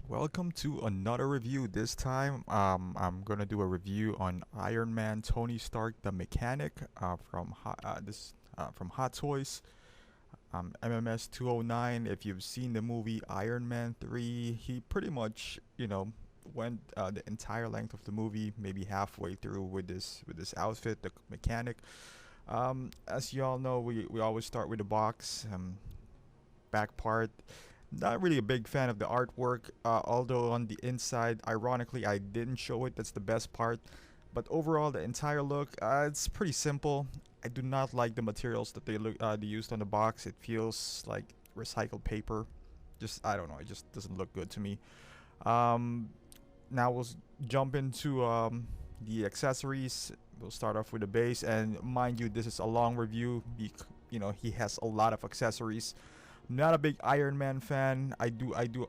Welcome to another review. This time, I'm gonna do a review on Iron Man Tony Stark the Mechanic from Hot Toys. MMS 209. If you've seen the movie Iron Man 3, he pretty much went the entire length of the movie, maybe halfway through with this outfit, the Mechanic. As you all know, we always start with the box. Back part. Not really a big fan of the artwork, although on the inside, ironically, I didn't show it. That's the best part. But overall, the entire look, it's pretty simple. I do not like the materials that they used on the box. It feels like recycled paper. Just I don't know. It just doesn't look good to me. Um, Now jump into the accessories. We'll start off with the base, and mind you, this is a long review. He has a lot of accessories. Not a big Iron Man fan.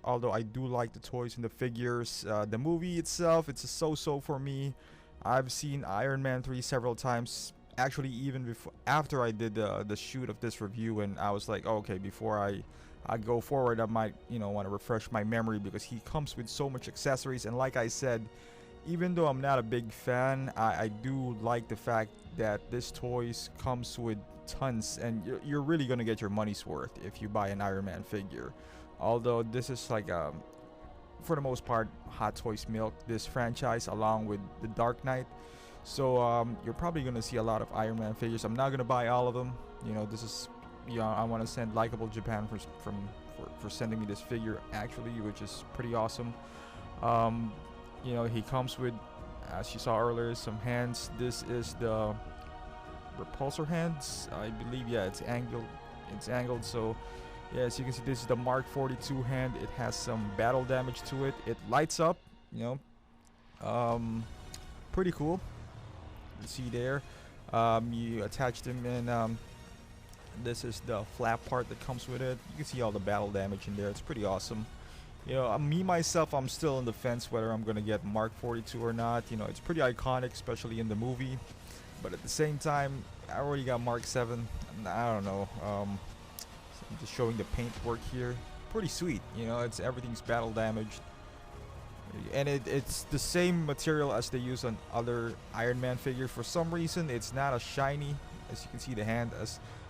Although I do like the toys and the figures. The movie itself, it's a so-so for me. I've seen Iron Man 3 several times. Actually, even before, after I did the shoot of this review, and I was like, okay, before I go forward, I might want to refresh my memory because he comes with so much accessories. And like I said, even though I'm not a big fan, I do like the fact that this toys comes with tons, and you're really gonna get your money's worth if you buy an Iron Man figure. Although this is like for the most part, Hot Toys milk this franchise along with the Dark Knight. So you're probably gonna see a lot of Iron Man figures. I'm not gonna buy all of them. This is I want to send Likeable Japan for sending me this figure actually, which is pretty awesome. He comes with, as you saw earlier, some hands. This is the repulsor hands, I believe. Yeah, it's angled. So yeah, as you can see, this is the Mark 42 hand. It has some battle damage to it. It lights up, pretty cool. You see there. You attach them in. This is the flap part that comes with it. You can see all the battle damage in there. It's pretty awesome. Me myself, I'm still on the fence whether I'm gonna get Mark 42 or not. It's pretty iconic, especially in the movie. But at the same time, I already got Mark 7. I don't know. So I'm just showing the paint work here. Pretty sweet. Everything's battle damaged. And it's the same material as they use on other Iron Man figures. For some reason, it's not as shiny. As you can see, the hand,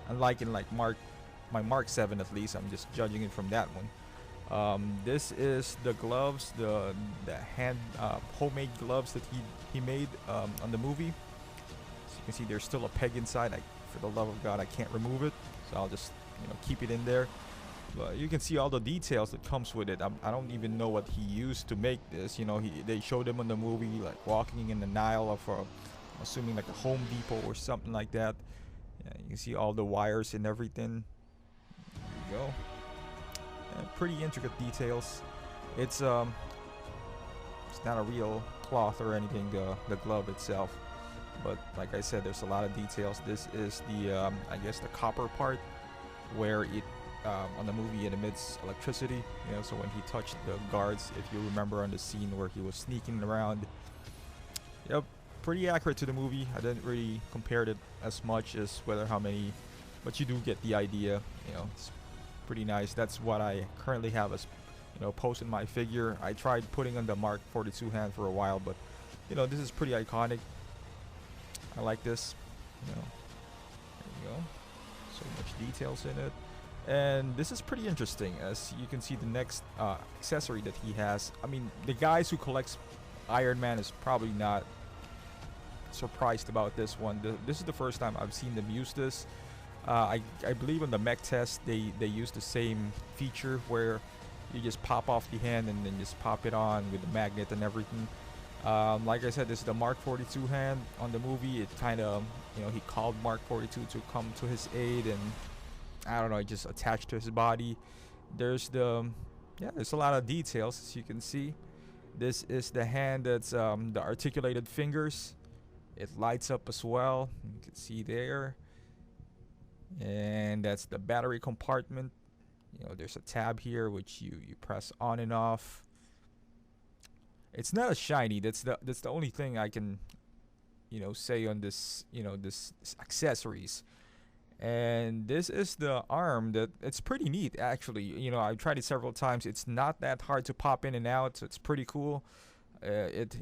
unlike in my Mark 7 at least. I'm just judging it from that one. This is the gloves, the hand homemade gloves that he made on the movie. So you can see there's still a peg inside. For the love of God, I can't remove it, so I'll just keep it in there. But you can see all the details that comes with it. I don't even know what he used to make this. They showed him in the movie like walking in the aisle of I'm assuming like a Home Depot or something like that. Yeah, you can see all the wires and everything. There you go. Pretty intricate details. It's not a real cloth or anything, the glove itself, but like I said, there's a lot of details. This is the I guess the copper part where it on the movie it emits electricity. So when he touched the guards, if you remember on the scene where he was sneaking around. Yep, pretty accurate to the movie. I didn't really compare it as much as but you do get the idea. It's pretty nice. That's what I currently have as posting my figure. I tried putting on the Mark 42 hand for a while, but this is pretty iconic. I like this. There you go. So much details in it. And this is pretty interesting. As you can see, the next accessory that he has. I mean, the guys who collects Iron Man is probably not surprised about this one. This is the first time I've seen them use this. I believe in the mech test they use the same feature where you just pop off the hand and then just pop it on with the magnet and everything. Like I said, this is the Mark 42 hand. On the movie, it kind of, he called Mark 42 to come to his aid, and I don't know, it just attached to his body. There's there's a lot of details, as you can see. This is the hand that's the articulated fingers. It lights up as well. You can see there. And that's the battery compartment. There's a tab here which you press on and off. It's not as shiny. That's the only thing I can say on this this accessories. And this is the arm that it's pretty neat actually. You know, I've tried it several times. It's not that hard to pop in and out, so it's pretty cool. It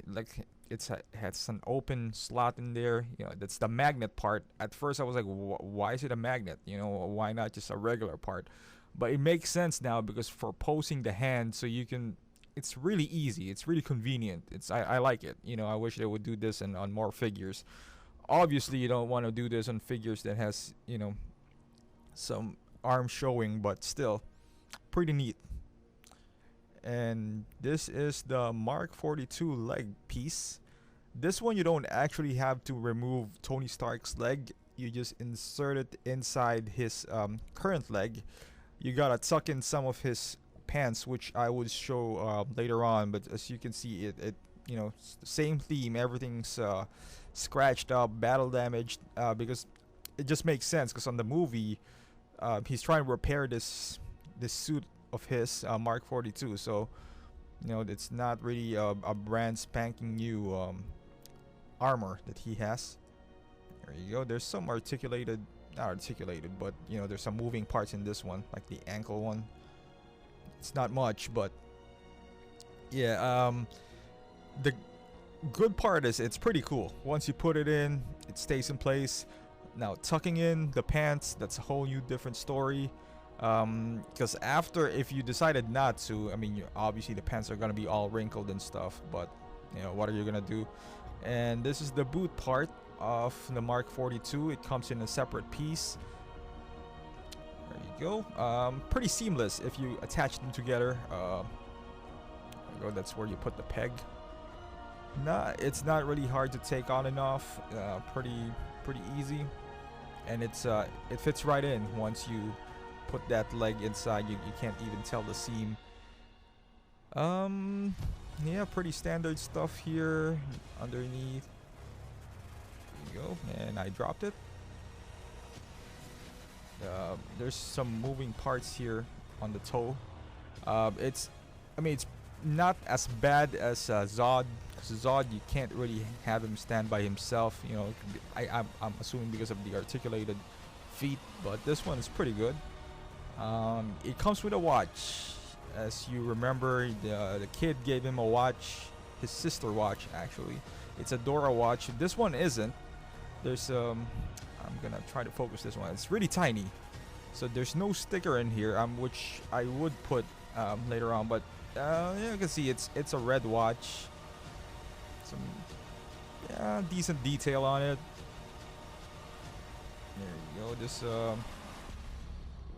has an open slot in there. You know, that's the magnet part. At first I was like, why is it a magnet? You know, why not just a regular part? But it makes sense now because for posing the hand, so you can, it's really easy, it's really convenient. I like it. You know, I wish they would do this on more figures. Obviously you don't want to do this on figures that has, you know, some arm showing, but still pretty neat. And this is the Mark 42 leg piece. This one you don't actually have to remove Tony Stark's leg, you just insert it inside his current leg. You gotta tuck in some of his pants, which I would show later on, but as you can see, it you know, same theme. Everything's scratched up, battle damaged, because it just makes sense, because on the movie he's trying to repair this suit of his, Mark 42, so you know, it's not really a brand spanking new armor that he has. There you go. There's some articulated, not articulated, but you know, there's some moving parts in this one, like the ankle one. It's not much, but yeah, the good part is it's pretty cool. Once you put it in, it stays in place. Now tucking in the pants, that's a whole new different story, because after, if you decided not to, I mean, obviously the pants are gonna be all wrinkled and stuff, but you know, what are you gonna do? And this is the boot part of the Mark 42. It comes in a separate piece. There you go. Pretty seamless if you attach them together. There you go. That's where you put the peg. It's not really hard to take on and off. Pretty easy, and it fits right in. Once you put that leg inside, you can't even tell the seam. Yeah, pretty standard stuff here underneath. There you go, and I dropped it. There's some moving parts here on the toe. I mean, it's not as bad as Zod. Because Zod, you can't really have him stand by himself. You know, I'm assuming because of the articulated feet, but this one is pretty good. It comes with a watch. As you remember, the kid gave him a watch, his sister watch actually. It's a Dora watch. This one isn't. There's I'm gonna try to focus this one. It's really tiny, so there's no sticker in here, which I would put later on. But yeah, you can see it's a red watch. Some decent detail on it. There you go. This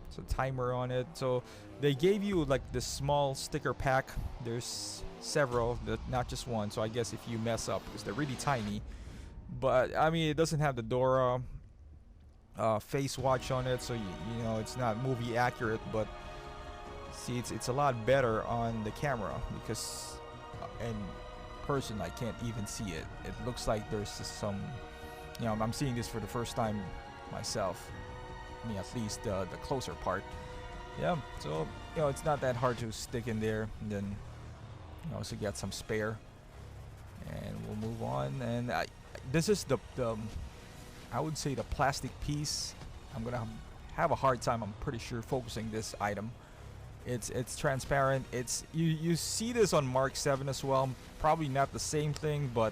it's a timer on it. So they gave you like this small sticker pack. There's several, not just one. So I guess if you mess up, because they're really tiny. But I mean, it doesn't have the Dora face watch on it, so you know, it's not movie accurate. But see, it's a lot better on the camera, because in person I can't even see it. It looks like there's some, you know, I'm seeing this for the first time myself. I mean, at least the closer part. Yeah, so you know, it's not that hard to stick in there. And then you also get some spare, and we'll move on. And this is the I would say the plastic piece. I'm gonna have a hard time, I'm pretty sure, focusing this item. It's transparent. You see this on Mark 7 as well. Probably not the same thing, but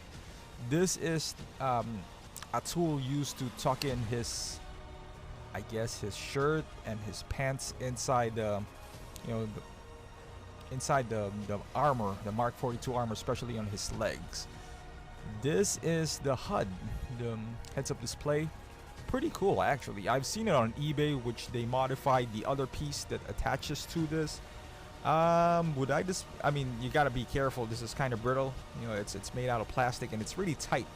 this is a tool used to tuck in his, I guess, his shirt and his pants inside the, you know, inside the armor, the Mark 42 armor, especially on his legs. This is the Hud, the heads-up display. Pretty cool, actually. I've seen it on eBay, which they modified the other piece that attaches to this. I mean, you gotta be careful. This is kind of brittle. You know, it's made out of plastic, and it's really tight.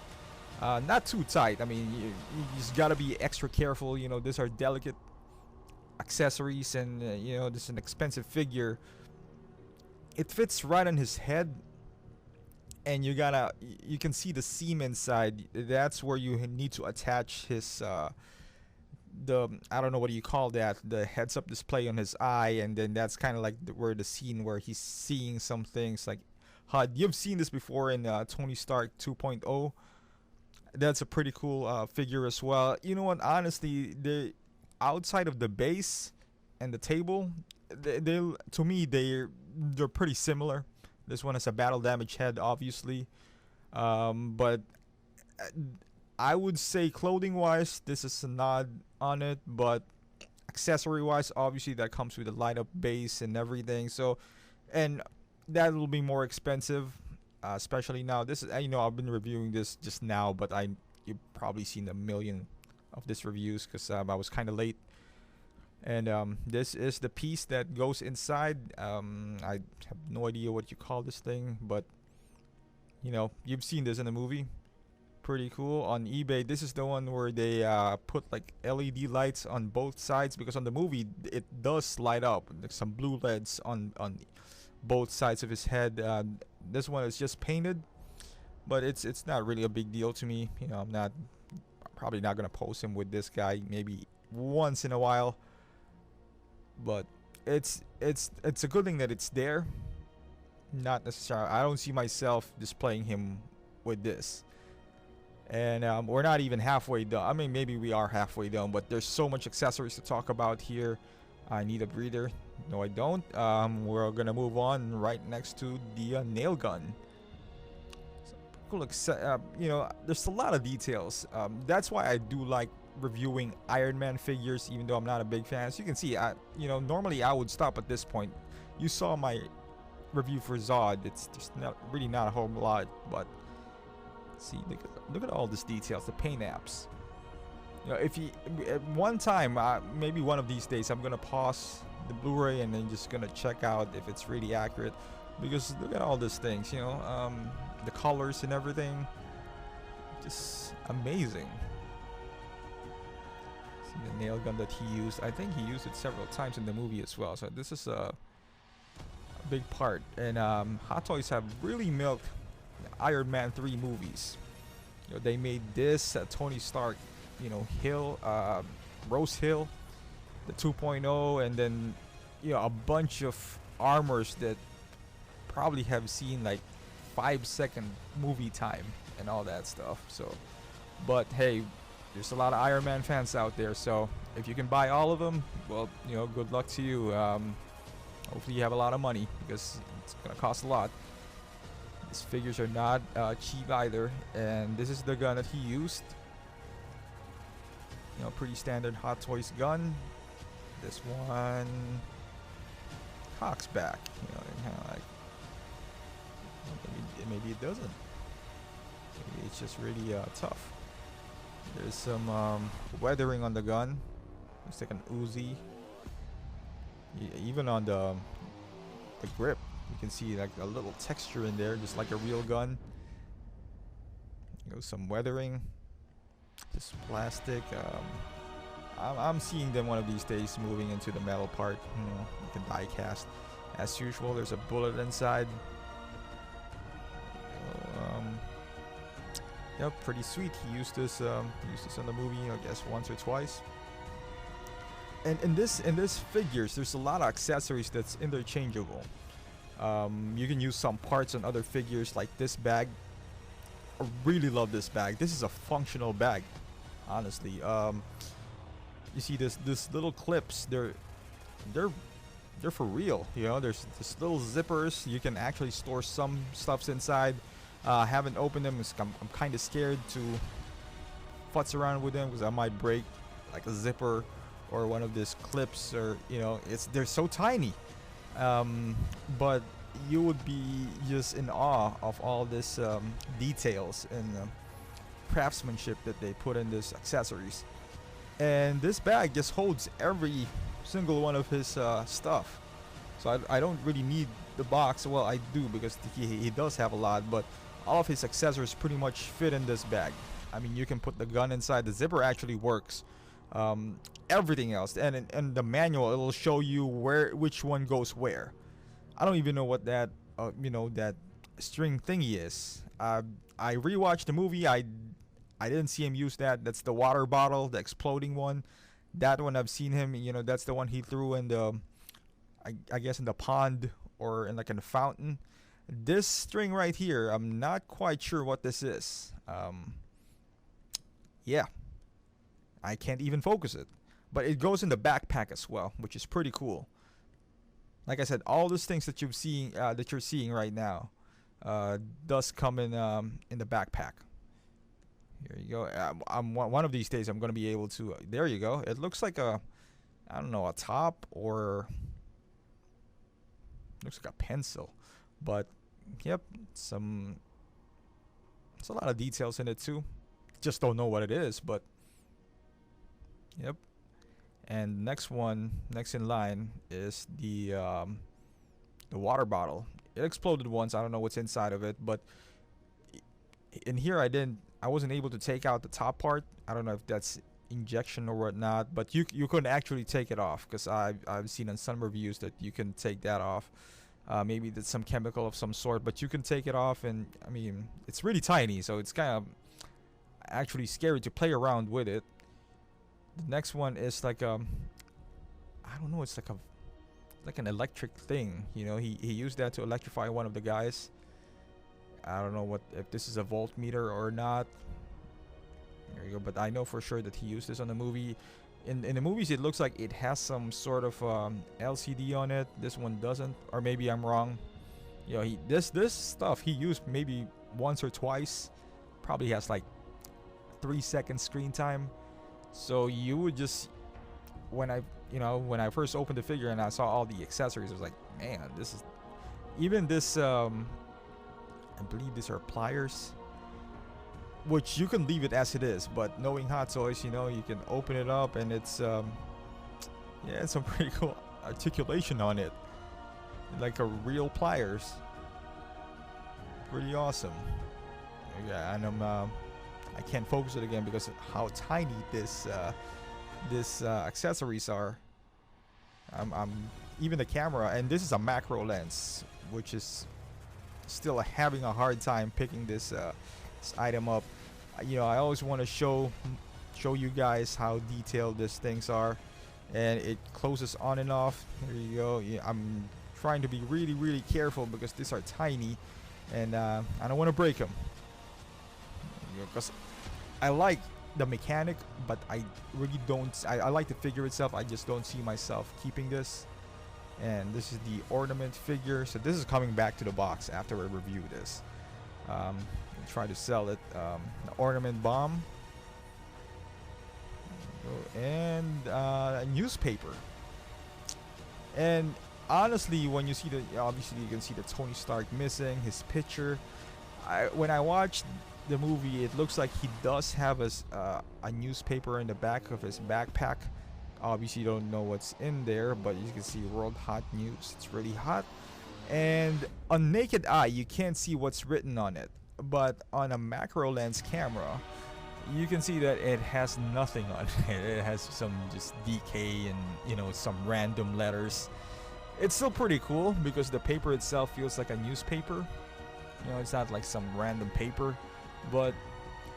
Not too tight. I mean, you just gotta be extra careful. You know, these are delicate accessories, and you know, this is an expensive figure. It fits right on his head, and you can see the seam inside. That's where you need to attach his I don't know, what do you call that, the heads-up display on his eye, and then that's kind of like where the scene where he's seeing some things like HUD. You've seen this before in Tony Stark 2.0. That's a pretty cool figure as well. You know what, honestly, outside of the base and the table, they to me they're pretty similar. This one has a battle damage head, obviously, but uh, I would say clothing wise, this is a nod on it, but accessory wise, obviously that comes with a light up base and everything. So, and that will be more expensive, especially now. This is I've been reviewing this just now, but you've probably seen a million of this reviews because I was kind of late. And this is the piece that goes inside. I have no idea what you call this thing, but you've seen this in the movie. Pretty cool. On eBay, this is the one where they put like LED lights on both sides, because on the movie it does light up, like some blue LEDs on both sides of his head. This one is just painted, but it's not really a big deal to me. I'm probably not gonna post him with this guy, maybe once in a while, but it's a good thing that it's there. Not necessarily, I don't see myself displaying him with this. And we're not even halfway done. I mean, maybe we are halfway done, but there's so much accessories to talk about here. I need a breather. No, I don't. We're gonna move on right next to the nail gun. So, cool. There's a lot of details. That's why I do like reviewing Iron Man figures, even though I'm not a big fan. As you can see, normally I would stop at this point. You saw my review for Zod. It's just not a whole lot, but see, look at all these details, the paint apps. If you at one time, maybe one of these days, I'm gonna pause the Blu-ray and then just gonna check out if it's really accurate, because look at all these things. The colors and everything, just amazing. See the nail gun that he used. I think he used it several times in the movie as well. So this is a big part. And Hot Toys have really milked Iron Man 3 movies. They made this Tony Stark, Hill, Rose Hill, the 2.0, and then a bunch of armors that probably have seen like 5-second movie time and all that stuff. So, but hey, there's a lot of Iron Man fans out there, so if you can buy all of them, well, good luck to you. Hopefully you have a lot of money, because it's gonna cost a lot. These figures are not cheap either, and this is the gun that he used. Pretty standard Hot Toys gun. This one cocks back, and kind of like, maybe it doesn't. Maybe it's just really tough. There's some weathering on the gun. Looks like an Uzi. Even on the grip, you can see like a little texture in there, just like a real gun. Some weathering, just plastic. I'm seeing them one of these days moving into the metal part. You can die cast as usual. There's a bullet inside. Pretty sweet. He used this in the movie, I guess, once or twice. And in this figures, there's a lot of accessories that's interchangeable. You can use some parts on other figures, like this bag. I really love this bag. This is a functional bag, honestly. You see this little clips. They're for real. There's this little zippers. You can actually store some stuffs inside. Haven't opened them. I'm kind of scared to futz around with them, because I might break like a zipper or one of these clips, or they're so tiny. But you would be just in awe of all this details and craftsmanship that they put in this accessories. And this bag just holds every single one of his stuff. So I don't really need the box. Well, I do, because he does have a lot, but all of his accessories pretty much fit in this bag. I mean, you can put the gun inside. The zipper actually works. Everything else, and in the manual, it'll show you which one goes where. I don't even know what that that string thingy is. I rewatched the movie. I didn't see him use that. That's the water bottle, the exploding one. That one I've seen him. That's the one he threw in the, I guess, in the pond, or in a fountain. This string right here, I'm not quite sure what this is. Yeah, I can't even focus it. but it goes in the backpack as well, which is pretty cool. Like I said, all these things that you're seeing right now, does come in the backpack. Here you go. One of these days I'm gonna be able to. There you go. It looks like I don't know, a top, or looks like a pencil, but yep, it's a lot of details in it too. Just don't know what it is, but yep. And next in line is the water bottle. It exploded once. I don't know what's inside of it, but in here I wasn't able to take out the top part. I don't know if that's injection or whatnot, but you couldn't actually take it off, because I've seen on some reviews that you can take that off. Maybe that's some chemical of some sort, but you can take it off, and I mean, it's really tiny, so it's kind of actually scary to play around with it. The next one is like I don't know, it's like an electric thing. You know, he used that to electrify one of the guys. I don't know if this is a voltmeter or not. There you go. But I know for sure that he used this on the movie. In the movies, it looks like it has some sort of LCD on it. This one doesn't, or maybe I'm wrong. You know, this stuff he used maybe once or twice. Probably has like 3 seconds screen time. So you would just, when I first opened the figure and I saw all the accessories, I was like, man, this is, even this I believe these are pliers, which you can leave it as it is, but knowing Hot Toys, you can open it up, and it's it's some pretty cool articulation on it, like a real pliers. Pretty awesome. Yeah, and I can't focus it again because of how tiny this accessories are. I'm even the camera, and this is a macro lens, which is still having a hard time picking this item up. I always want to show you guys how detailed these things are, and it closes on and off. There you go. Yeah, I'm trying to be really, really careful because these are tiny, and I don't want to break them. Because I like the mechanic, but I really don't. I like the figure itself. I just don't see myself keeping this. And this is the ornament figure. So this is coming back to the box after I review this. Try to sell it. The ornament bomb. And a newspaper. And honestly, when you see obviously you can see the Tony Stark missing, his picture. When I watched the movie, it looks like he does have a newspaper in the back of his backpack. Obviously, you don't know what's in there, but you can see World Hot News. It's really hot. And on naked eye, you can't see what's written on it. But on a macro lens camera, you can see that it has nothing on it. It has some just DK and, some random letters. It's still pretty cool because the paper itself feels like a newspaper. It's not like some random paper. But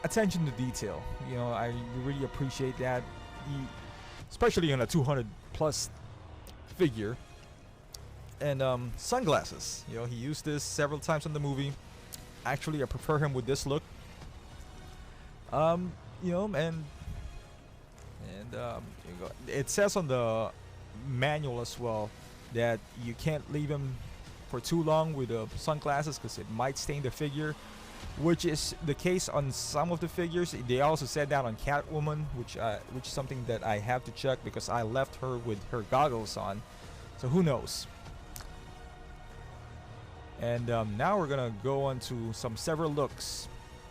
attention to detail, I really appreciate that. Especially on a 200 plus figure. And sunglasses, he used this several times in the movie. Actually, I prefer him with this look. And it says on the manual as well that you can't leave him for too long with the sunglasses because it might stain the figure, which is the case on some of the figures. They also said that on Catwoman, which is something that I have to check because I left her with her goggles on, so who knows. And now we're gonna go on to some several looks.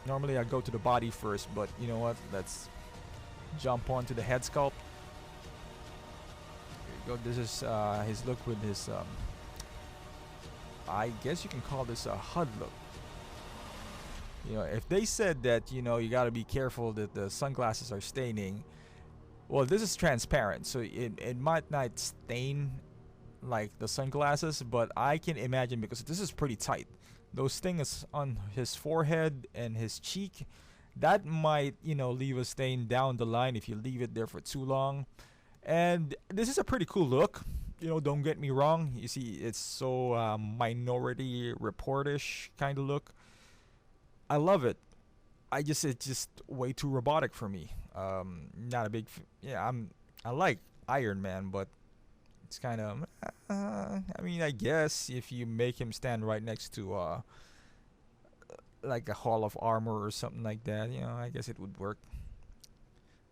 Normally I go to the body first, but you know what, let's jump on to the head sculpt. Here you go. This is his look with his I guess you can call this a HUD look. If they said that, you got to be careful that the sunglasses are staining, well, this is transparent, so it might not stain like the sunglasses, but I can imagine because this is pretty tight. Those things on his forehead and his cheek, that might, leave a stain down the line if you leave it there for too long. And this is a pretty cool look. Don't get me wrong. You see, it's so Minority Report-ish kind of look. I love it. It's just way too robotic for me. Not a big. I like Iron Man, but it's kind of. I mean, I guess if you make him stand right next to like a Hall of Armor or something like that, I guess it would work.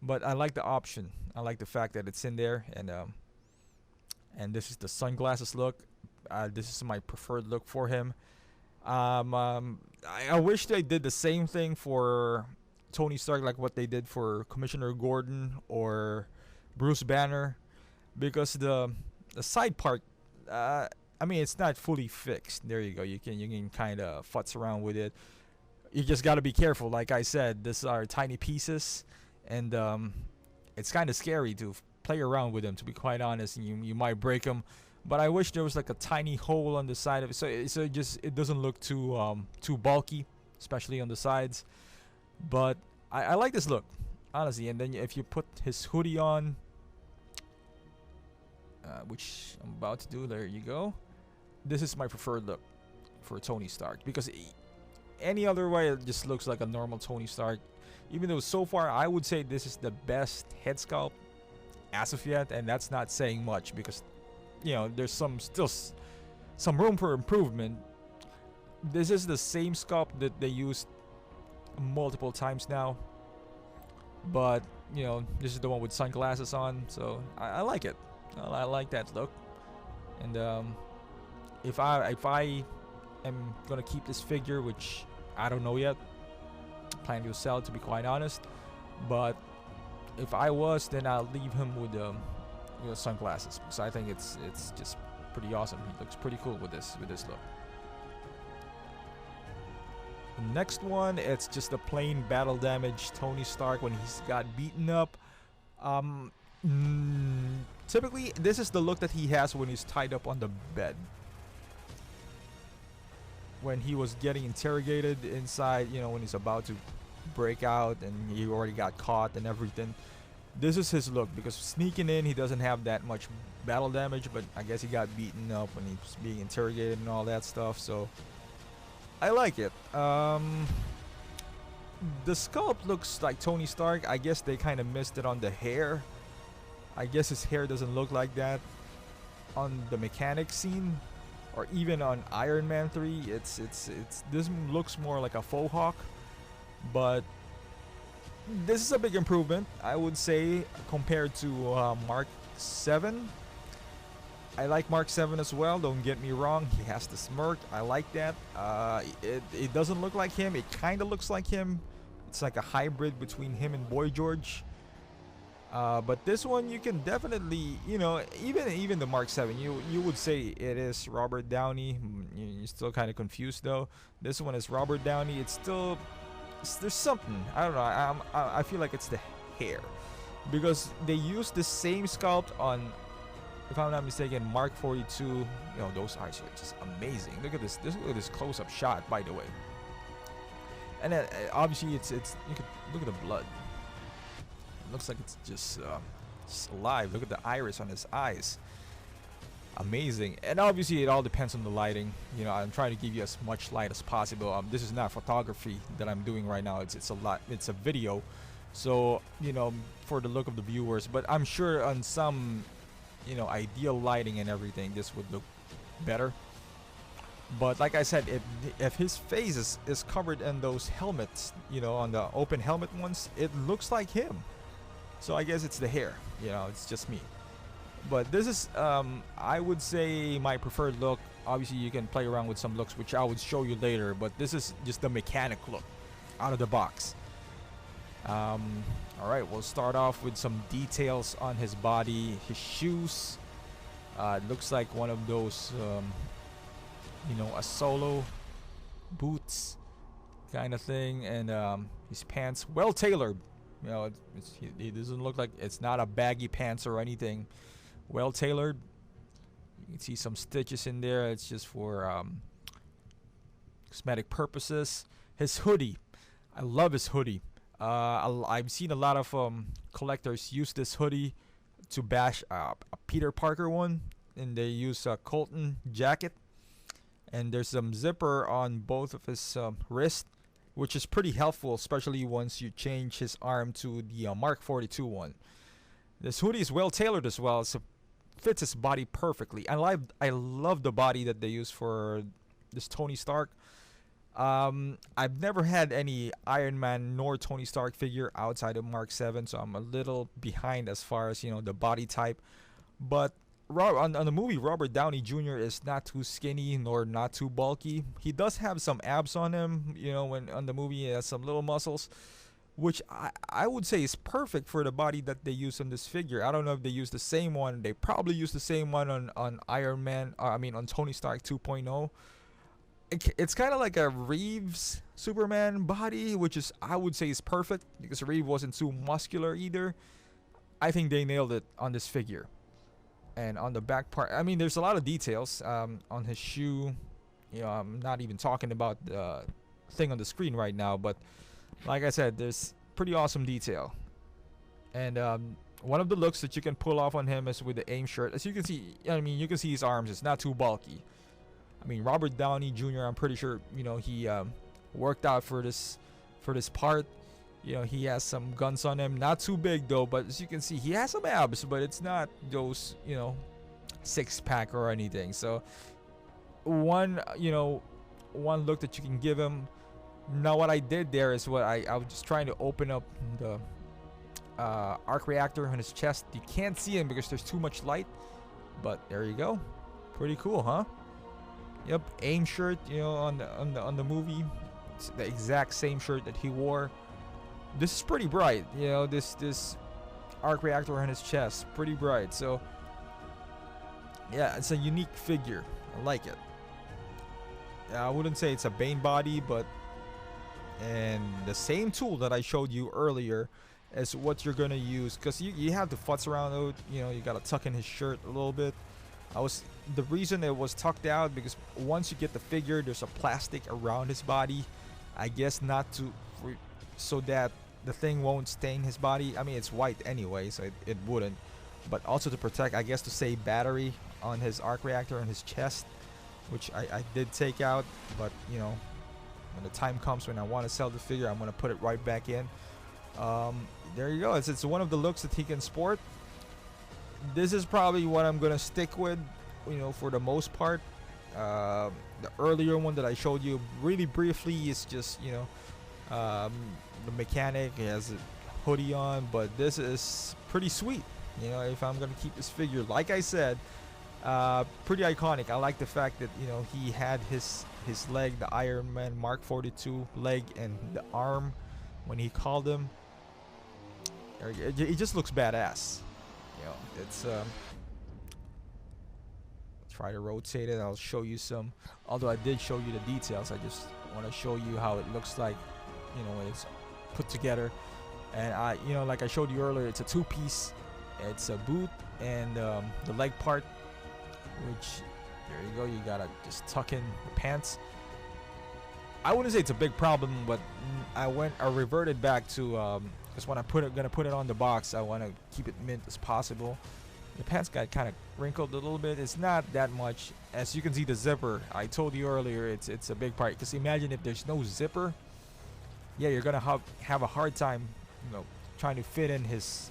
But I like the option. I like the fact that it's in there, and this is the sunglasses look. This is my preferred look for him. I wish they did the same thing for Tony Stark, like what they did for Commissioner Gordon or Bruce Banner, because the side part, I mean, it's not fully fixed. There you go. You can kind of futz around with it. You just got to be careful. Like I said, these are tiny pieces, and it's kind of scary to play around with them. To be quite honest, and you might break them. But I wish there was like a tiny hole on the side of it, so it doesn't look too bulky, especially on the sides. But I like this look, honestly. And then if you put his hoodie on, which I'm about to do, there you go. This is my preferred look for Tony Stark, because any other way it just looks like a normal Tony Stark. Even though so far I would say this is the best head sculpt as of yet, and that's not saying much, because there's still some room for improvement. This is the same sculpt that they used multiple times now, but this is the one with sunglasses on, so I like it. I like that look. And if I am gonna keep this figure, which I don't know yet, planning to sell it, to be quite honest, but if I was, then I'll leave him with sunglasses, because I think it's just pretty awesome. He looks pretty cool with this look. The next one, it's just a plain battle damage Tony Stark when he's got beaten up. Typically, this is the look that he has when he's tied up on the bed. When he was getting interrogated inside, when he's about to break out and he already got caught and everything. This is his look, because sneaking in, he doesn't have that much battle damage, but I guess he got beaten up when he was being interrogated and all that stuff, so I like it. The sculpt looks like Tony Stark. I guess they kind of missed it on the hair. I guess his hair doesn't look like that on the mechanic scene, or even on Iron Man 3. It's this looks more like a faux hawk, but this is a big improvement, I would say, compared to Mark 7. I like Mark 7 as well, don't get me wrong. He has the smirk. I like that. It doesn't look like him. It kind of looks like him. It's like a hybrid between him and Boy George. But this one, you can definitely, even the Mark 7, you would say it is Robert Downey. You're still kind of confused though. This one is Robert Downey. It's still, there's something, I don't know. I feel like it's the hair, because they used the same sculpt on, if I'm not mistaken, Mark 42. Those eyes are just amazing. Look at this. Look at this close-up shot, by the way. And then, obviously, it's you can look at the blood. It looks like it's just alive. Look at the iris on his eyes. Amazing. And obviously, it all depends on the lighting. I'm trying to give you as much light as possible. This is not photography that I'm doing right now. It's a video. So for the look of the viewers. But I'm sure on some ideal lighting and everything, this would look better. But like I said, if his face is covered in those helmets, on the open helmet ones, it looks like him. So I guess it's the hair, it's just me. But this is, I would say, my preferred look. Obviously, you can play around with some looks, which I would show you later. But this is just the mechanic look, out of the box. Alright, we'll start off with some details on his body. His shoes, it looks like one of those, a solo boots kind of thing. And his pants, well tailored. It doesn't look like, it's not a baggy pants or anything. Well tailored. You can see some stitches in there. It's just for cosmetic purposes. His hoodie, I love his hoodie. I've seen a lot of collectors use this hoodie to bash a Peter Parker one, and they use a Colton jacket, and there's some zipper on both of his wrists, which is pretty helpful, especially once you change his arm to the Mark 42 one. This hoodie is well tailored as well, so fits his body perfectly. I love the body that they use for this Tony Stark. I've never had any Iron Man nor Tony Stark figure outside of Mark 7, so I'm a little behind as far as the body type. But on the movie, Robert Downey Jr. is not too skinny nor not too bulky. He does have some abs on him, when on the movie he has some little muscles, which I would say is perfect for the body that they use on this figure. I don't know if they use the same one. They probably use the same one on Iron Man. On Tony Stark 2.0. It's kind of like a Reeves Superman body, which is, I would say, is perfect because Reeves wasn't too muscular either. I think they nailed it on this figure. And on the back part, there's a lot of details on his shoe. I'm not even talking about the thing on the screen right now, but like I said, there's pretty awesome detail. And one of the looks that you can pull off on him is with the AIM shirt. As you can see, you can see his arms. It's not too bulky. Robert Downey Jr., I'm pretty sure, he worked out for this part. He has some guns on him. Not too big, though, but as you can see, he has some abs, but it's not those, six-pack or anything. So, one look that you can give him. Now, what I did there is I was just trying to open up the arc reactor on his chest. You can't see him because there's too much light, but there you go. Pretty cool, huh? Yep, AIM shirt, on the movie. It's the exact same shirt that he wore. This is pretty bright, this arc reactor on his chest, pretty bright. So yeah, it's a unique figure. I like it. I wouldn't say it's a Bane body, but and the same tool that I showed you earlier is what you're gonna use, because you have to futz around it. You gotta tuck in his shirt a little bit. The reason it was tucked out because once you get the figure, there's a plastic around his body. I guess so that the thing won't stain his body. It's white anyway, so it wouldn't. But also to protect, I guess, to save battery on his arc reactor and his chest, which I did take out. But when the time comes when I want to sell the figure, I'm gonna put it right back in. There you go. It's one of the looks that he can sport. This is probably what I'm gonna stick with, for the most part. The earlier one that I showed you really briefly is just, the mechanic. He has a hoodie on, but this is pretty sweet. If I'm gonna keep this figure, like I said, pretty iconic. I like the fact that he had his leg, the Iron Man Mark 42 leg, and the arm when he called him. It just looks badass. It's try to rotate it. I'll show you some. Although I did show you the details, I just want to show you how it looks like, when it's put together. And like I showed you earlier, it's a two-piece. It's a boot and the leg part, which there you go. You gotta just tuck in the pants. I wouldn't say it's a big problem, but I reverted back to because when gonna put it on the box, I want to keep it mint as possible. The pants got kind of wrinkled a little bit. It's not that much. As you can see, the zipper, I told you earlier, it's a big part. Because imagine if there's no zipper, yeah, you're gonna have a hard time, trying to fit in his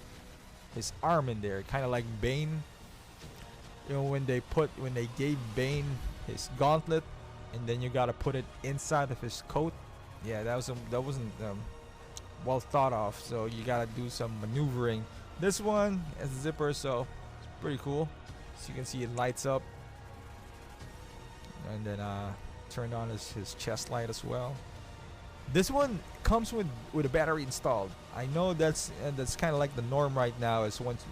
arm in there. Kind of like Bane. When they gave Bane his gauntlet, and then you gotta put it inside of his coat. Yeah, that wasn't well thought of. So you gotta do some maneuvering. This one has a zipper, so it's pretty cool. So you can see it lights up, and then turned on his chest light as well. This one comes with a battery installed. I know that's kind of like the norm right now. Is once,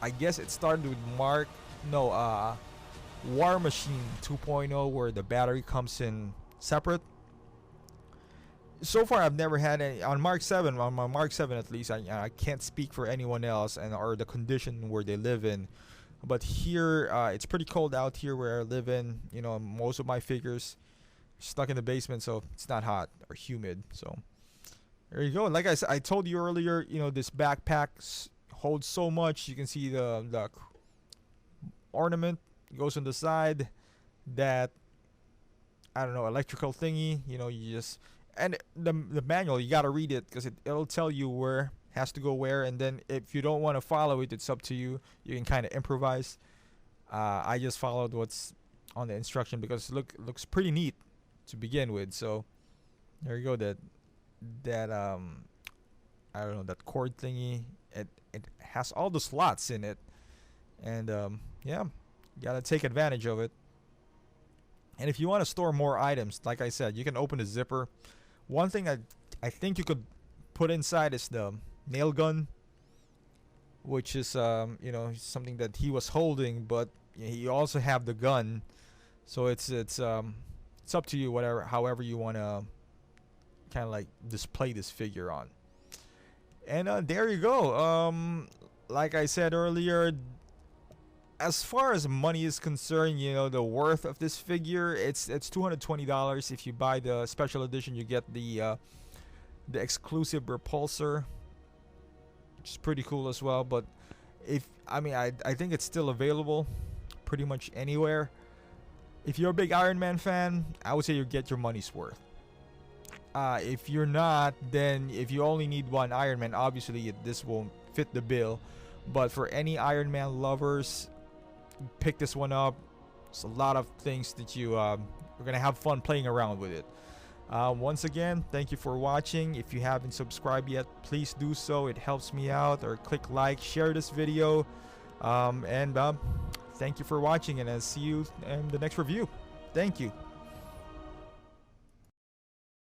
I guess it started with War Machine 2.0, where the battery comes in separate. So far, I've never had any on Mark 7. On my Mark 7, at least, I can't speak for anyone else or the condition where they live in. But here, it's pretty cold out here where I live in. Most of my figures stuck in the basement, so it's not hot or humid. So there you go. And like I said, I told you earlier, this backpack holds so much. You can see the ornament goes on the side. That, I don't know, electrical thingy. You just. And the manual, you gotta read it because it'll tell you where has to go where, and then if you don't want to follow it, it's up to you. You can kind of improvise. I just followed what's on the instruction because looks pretty neat to begin with. So there you go. That I don't know, that cord thingy. It has all the slots in it, and yeah, you gotta take advantage of it. And if you want to store more items, like I said, you can open the zipper. One thing I think you could put inside is the nail gun, which is you know, something that he was holding, but you also have the gun. So it's up to you, whatever, however you want to kind of like display this figure on. And there you go. Like I said earlier, as far as money is concerned, you know, the worth of this figure, it's $220. If you buy the special edition, you get the exclusive repulsor, which is pretty cool as well. But I think it's still available pretty much anywhere. If you're a big Iron Man fan, I would say you get your money's worth. If you're not, then if you only need one Iron Man, obviously this won't fit the bill. But for any Iron Man lovers, pick this one up. It's a lot of things that you're gonna have fun playing around with it. Once again, thank you for watching. If you haven't subscribed yet, please do so. It helps me out. Or click like, share this video, and thank you for watching, and I'll see you in the next review. Thank you.